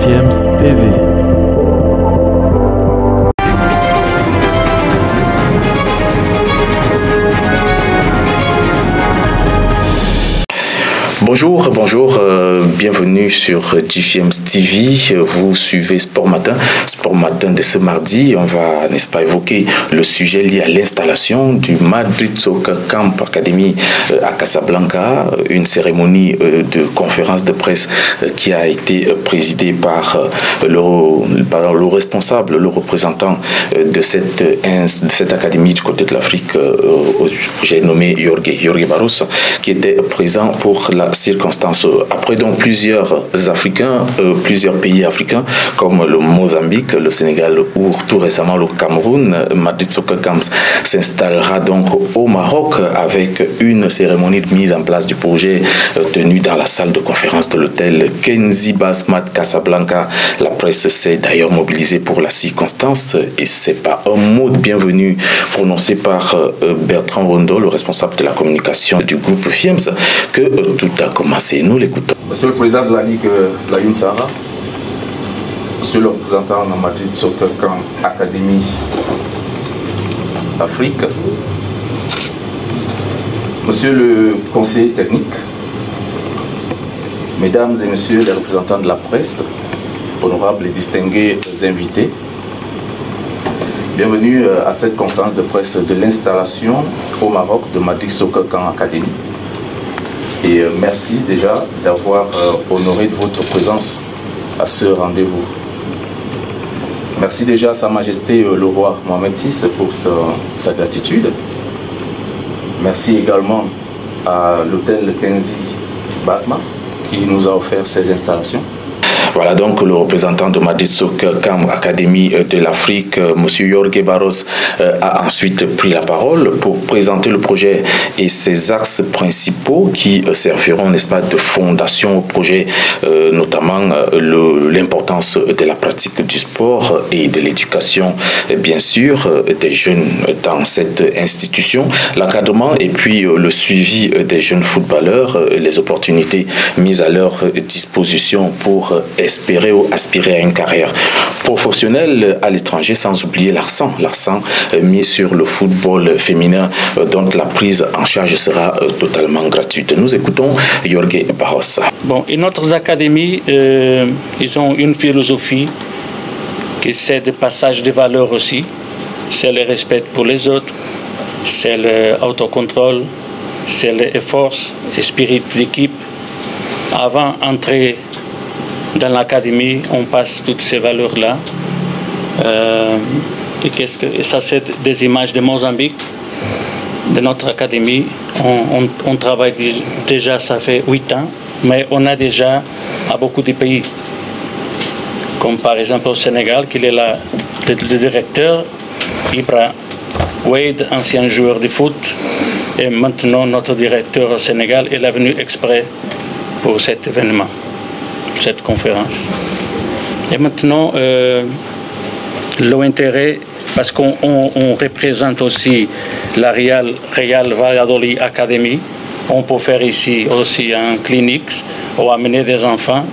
GFIEMS TV. Bonjour, bienvenue sur GFIEMS TV. Vous suivez Sport Matin de ce mardi. On va, n'est-ce pas, évoquer le sujet lié à l'installation du Madrid Soccer Camp Academy à Casablanca, une cérémonie de conférence de presse qui a été présidée par le responsable, le représentant de cette académie du côté de l'Afrique, j'ai nommé Jorge Barros, qui était présent pour la circonstance. Après donc plusieurs pays africains comme le Mozambique, le Sénégal ou tout récemment le Cameroun, Madrid Soccer Camp s'installera donc au Maroc avec une cérémonie de mise en place du projet tenue dans la salle de conférence de l'hôtel Kenzi Basmat Casablanca. La presse s'est d'ailleurs mobilisée pour la circonstance et c'est pas un mot de bienvenue prononcé par Bertrand Rondo, le responsable de la communication du groupe FIEMS, que tout a commencé. Nous l'écoutons. Monsieur le président de la Ligue, la UNSARA, monsieur le représentant de Madrid Soccer Camp Academy Afrique, monsieur le conseiller technique, mesdames et messieurs les représentants de la presse, honorables et distingués invités, bienvenue à cette conférence de presse de l'installation au Maroc de Madrid Soccer Camp Academy. Et merci déjà d'avoir honoré de votre présence à ce rendez-vous. Merci déjà à Sa Majesté le roi Mohamed VI pour sa gratitude. Merci également à l'hôtel Kenzi Basma qui nous a offert ces installations. Voilà donc le représentant de Madrid Soccer Camp Academy de l'Afrique, M. Jorge Barros, a ensuite pris la parole pour présenter le projet et ses axes principaux qui serviront, n'est-ce pas, de fondation au projet, notamment l'importance de la pratique du sport et de l'éducation, bien sûr, des jeunes dans cette institution, l'encadrement et puis le suivi des jeunes footballeurs, les opportunités mises à leur disposition pour espérer ou aspirer à une carrière professionnelle à l'étranger, sans oublier l'accent mis sur le football féminin dont la prise en charge sera totalement gratuite. Nous écoutons Jorge Barros. Bon, et notre académie, ils ont une philosophie qui c'est le passage de valeurs aussi, c'est le respect pour les autres, c'est l'autocontrôle, c'est l'effort, l'esprit d'équipe. Avant d'entrer dans l'académie, on passe toutes ces valeurs-là. Et ça, c'est des images de Mozambique, de notre académie. On travaille déjà, ça fait 8 ans, mais on a déjà à beaucoup de pays, comme par exemple au Sénégal, qui est là, le directeur, Ibra Wade, ancien joueur de foot, et maintenant notre directeur au Sénégal, il est venu exprès pour cet événement, cette conférence. Et maintenant, l'intérêt, parce qu'on représente aussi la Real Valladolid Academy, on peut faire ici aussi un clinique ou amener des enfants.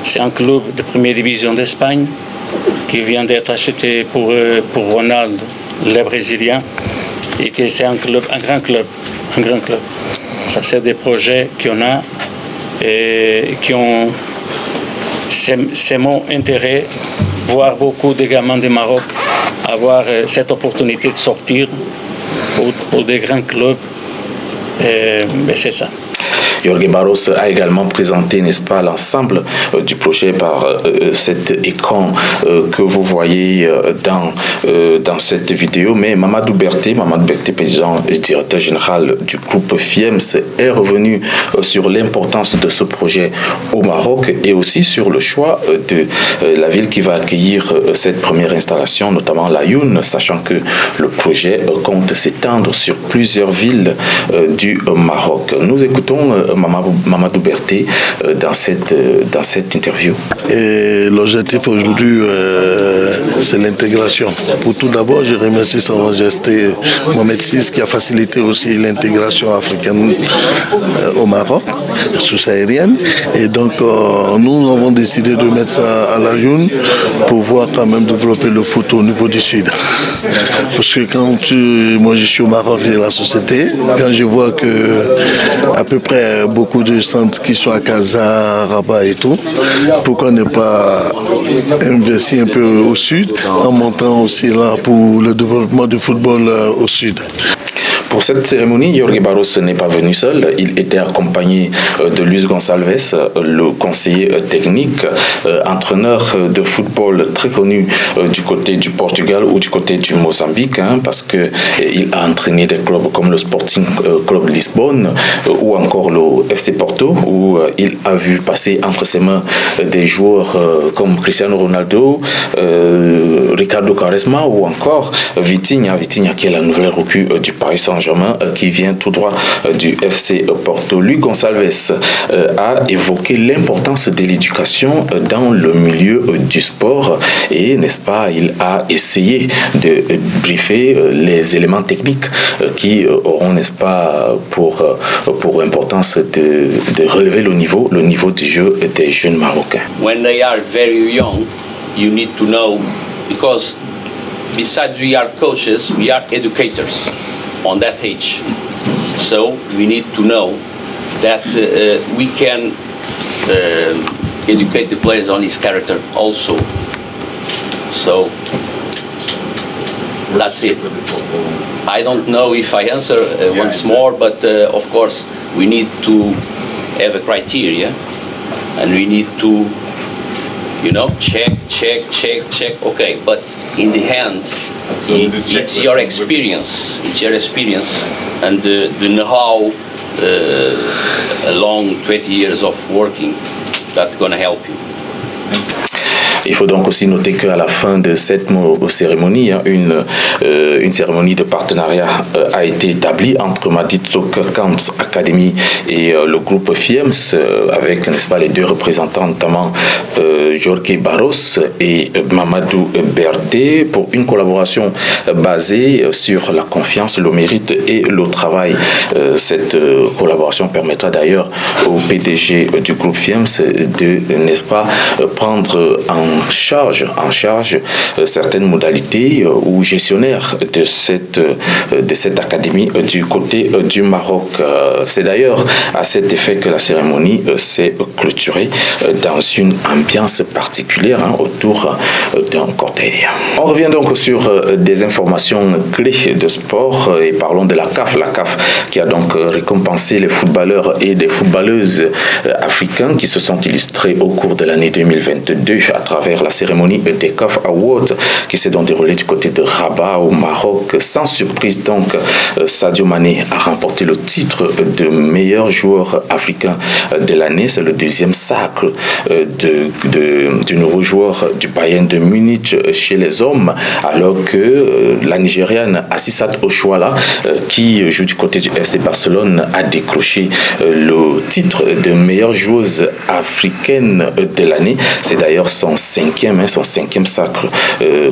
C'est un club de première division d'Espagne qui vient d'être acheté pour Ronald, le Brésilien, et que c'est un grand club. Ça, c'est des projets qu'on a et qui ont. C'est mon intérêt, voir beaucoup de gamins du Maroc avoir cette opportunité de sortir pour des grands clubs. Et c'est ça. Jorge Barros a également présenté, n'est-ce pas, l'ensemble du projet par cet écran que vous voyez dans cette vidéo. Mais Mamadou Berté, président et directeur général du groupe FIEMS, est revenu sur l'importance de ce projet au Maroc et aussi sur le choix de la ville qui va accueillir cette première installation, notamment la Youn, sachant que le projet compte s'étendre sur plusieurs villes du Maroc. Nous écoutons Mamadou Berté dans cette interview. L'objectif aujourd'hui, c'est l'intégration. Pour tout d'abord, je remercie Son Majesté Mohamed VI qui a facilité aussi l'intégration africaine au Maroc, sous-saharienne. Et donc, nous avons décidé de mettre ça à la journée pour pouvoir quand même développer le foot au niveau du Sud. Parce que moi je suis au Maroc, j'ai la société, quand je vois que à peu près beaucoup de centres qui sont à Casa, Rabat et tout, pourquoi ne pas investir un peu au Sud en montant aussi là pour le développement du football au Sud. Pour cette cérémonie, Jorge Barros n'est pas venu seul. Il était accompagné de Luis Gonçalves, le conseiller technique, entraîneur de football très connu du côté du Portugal ou du côté du Mozambique, parce qu'il a entraîné des clubs comme le Sporting Club Lisbonne ou encore le FC Porto, où il a vu passer entre ses mains des joueurs comme Cristiano Ronaldo, Ricardo Quaresma ou encore Vitinha qui est la nouvelle recrue du Paris Saint-Germain, qui vient tout droit du FC Porto. Luis Gonçalves a évoqué l'importance de l'éducation dans le milieu du sport et, n'est-ce pas, il a essayé de briefer les éléments techniques qui auront, n'est-ce pas, pour importance de relever le niveau du jeu des jeunes Marocains. When they are very young, you need to know, because besides we are coaches, we are educators on that age. So we need to know that we can educate the players on his character also. So that's it. I don't know if I answer once more, but of course we need to have a criteria and we need to, check. Okay, but in the end, it's your experience. It's your experience and the know-how along 20 years of working that's gonna help you. Il faut donc aussi noter qu'à la fin de cette cérémonie, une cérémonie de partenariat a été établie entre Madrid Soccer Camps Academy et le groupe FIEMS, avec, n'est-ce pas, les deux représentants, notamment Jorge Barros et Mamadou Berté, pour une collaboration basée sur la confiance, le mérite et le travail. Cette collaboration permettra d'ailleurs au PDG du groupe FIEMS de, n'est-ce pas, prendre en charge certaines modalités ou gestionnaires de cette académie du côté du Maroc. C'est d'ailleurs à cet effet que la cérémonie s'est clôturée dans une ambiance particulière autour d'un cortège. On revient donc sur des informations clés de sport et parlons de la CAF. La CAF qui a donc récompensé les footballeurs et des footballeuses africains qui se sont illustrés au cours de l'année 2022 à travers la cérémonie des CAF Awards qui s'est donc déroulée du côté de Rabat au Maroc. Sans surprise donc, Sadio Mané a remporté le titre de meilleur joueur africain de l'année. C'est le deuxième sacre du nouveau joueur du Bayern de Munich chez les hommes, alors que la Nigériane Assissat Oshoala, qui joue du côté du FC Barcelone, a décroché le titre de meilleure joueuse africaine de l'année. C'est d'ailleurs son cinquième sacre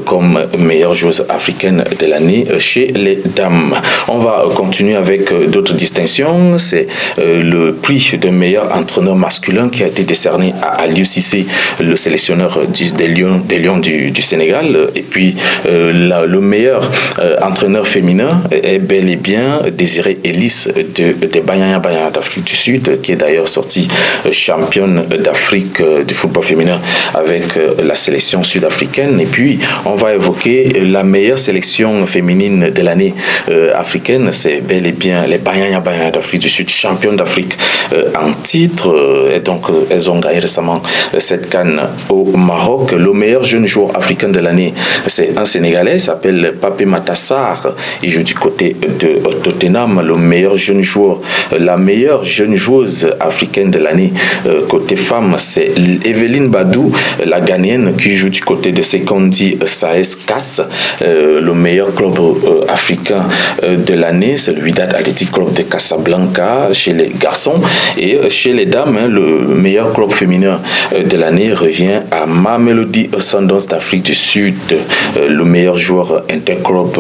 comme meilleure joueuse africaine de l'année chez les dames. On va continuer avec d'autres distinctions. C'est le prix de meilleur entraîneur masculin qui a été décerné à Aliou Cissé, le sélectionneur des Lions du Sénégal. Et puis le meilleur entraîneur féminin est bel et bien Désiré Ellis de Banyana d'Afrique du Sud, qui est d'ailleurs sortie championne d'Afrique du football féminin avec la sélection sud-africaine. Et puis on va évoquer la meilleure sélection féminine de l'année africaine. C'est bel et bien les Banyana d'Afrique du Sud, championnes d'Afrique en titre. Et donc elles ont gagné récemment cette CAN au Maroc. Le meilleur jeune joueur africain de l'année, c'est un Sénégalais, il s'appelle Papé Matassar. Il joue du côté de Tottenham. Le meilleur jeune joueur, la meilleure jeune joueuse africaine de l'année côté femme, c'est Evelyne Badou, la ghanéenne qui joue du côté de Sekondi Saes Kas, le meilleur club africain de l'année. C'est le Wydad Athletic Club de Casablanca chez les garçons. Et chez les dames, le meilleur club féminin de l'année revient à Mamelodi Sundowns d'Afrique du Sud. Le meilleur joueur interclub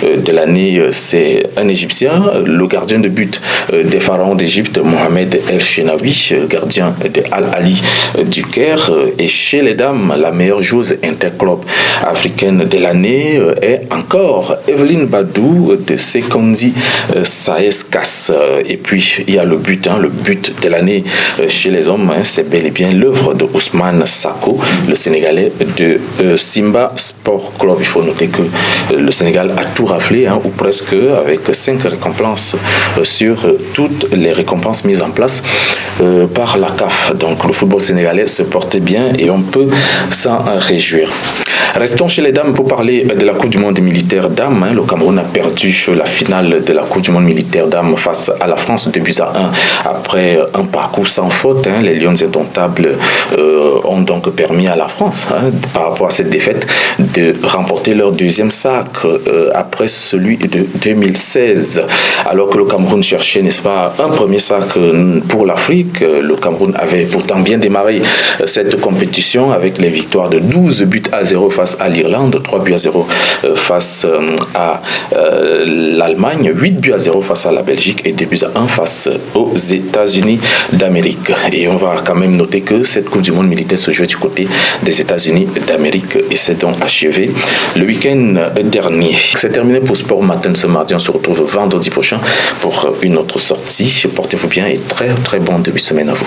de l'année, c'est un Égyptien, le gardien de but des Pharaons d'Égypte, Mohamed El Shenawi, gardien de Al Ali du Caire. Et chez les dames, la meilleure joueuse interclub africaine de l'année est encore Evelyne Badou de Sekondi Saes Kas. Et puis il y a le but de l'année chez les hommes, c'est bel et bien l'œuvre de Ousmane Sako, le Sénégalais de Simba Sport Club. Il faut noter que le Sénégal a tout raflé, ou presque, avec 5 récompenses sur toutes les récompenses mises en place par la CAF. Donc le football sénégalais se portait bien et on peut s'en réjouir. Restons chez les dames pour parler de la Coupe du Monde militaire dames. Le Cameroun a perdu la finale de la Coupe du Monde militaire dames face à la France 2-1 après un parcours sans faute. Les Lions indomptables ont donc permis à la France, par rapport à cette défaite, de remporter leur deuxième sac après celui de 2016. Alors que le Cameroun cherchait, n'est-ce pas, un premier sac pour l'Afrique. Le Cameroun avait pourtant bien démarré cette compétition avec les victoires de 12-0 face à l'Irlande, 3-0 face à l'Allemagne, 8-0 face à la Belgique et 2-1 face aux États-Unis d'Amérique. Et on va quand même noter que cette Coupe du Monde militaire se joue du côté des États-Unis d'Amérique et c'est donc achevé le week-end dernier. C'est terminé pour Sport Matin ce mardi. On se retrouve vendredi prochain pour une autre sortie. Portez-vous bien et très bon début de semaine à vous.